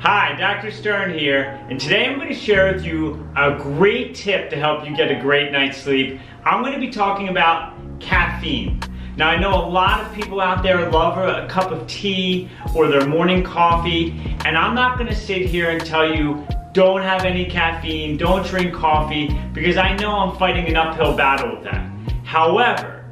Hi, Dr. Stern here, and today I'm going to share with you a great tip to help you get a great night's sleep. I'm going to be talking about caffeine. Now, I know a lot of people out there love a cup of tea or their morning coffee, and I'm not going to sit here and tell you don't have any caffeine, don't drink coffee, because I know I'm fighting an uphill battle with that. However,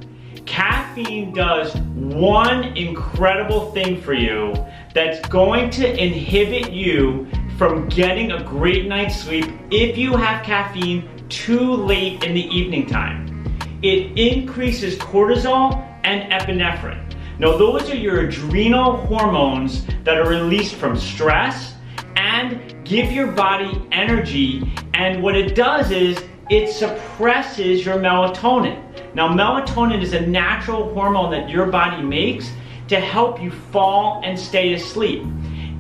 caffeine does one incredible thing for you that's going to inhibit you from getting a great night's sleep if you have caffeine too late in the evening time. It increases cortisol and epinephrine. Now, those are your adrenal hormones that are released from stress and give your body energy, and what it does is it suppresses your melatonin. Now, melatonin is a natural hormone that your body makes to help you fall and stay asleep.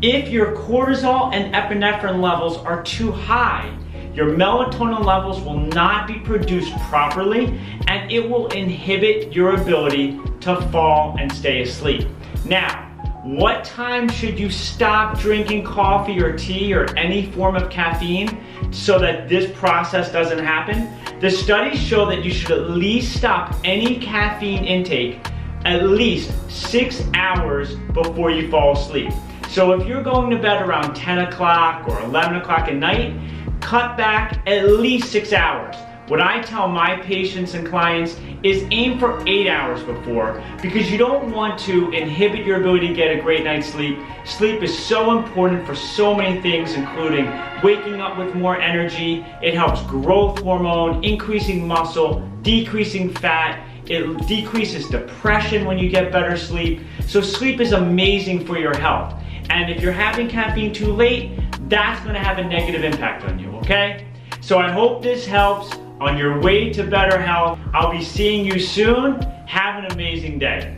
If your cortisol and epinephrine levels are too high, your melatonin levels will not be produced properly, and it will inhibit your ability to fall and stay asleep. Now, what time should you stop drinking coffee or tea or any form of caffeine so that this process doesn't happen? The studies show that you should at least stop any caffeine intake at least 6 hours before you fall asleep. So if you're going to bed around 10 o'clock or 11 o'clock at night, cut back at least 6 hours. What I tell my patients and clients is aim for 8 hours before, because you don't want to inhibit your ability to get a great night's sleep. Sleep is so important for so many things, including waking up with more energy. It helps growth hormone, increasing muscle, decreasing fat. It decreases depression when you get better sleep. So sleep is amazing for your health. And if you're having caffeine too late, that's gonna have a negative impact on you, okay? So I hope this helps on your way to better health. I'll be seeing you soon. Have an amazing day.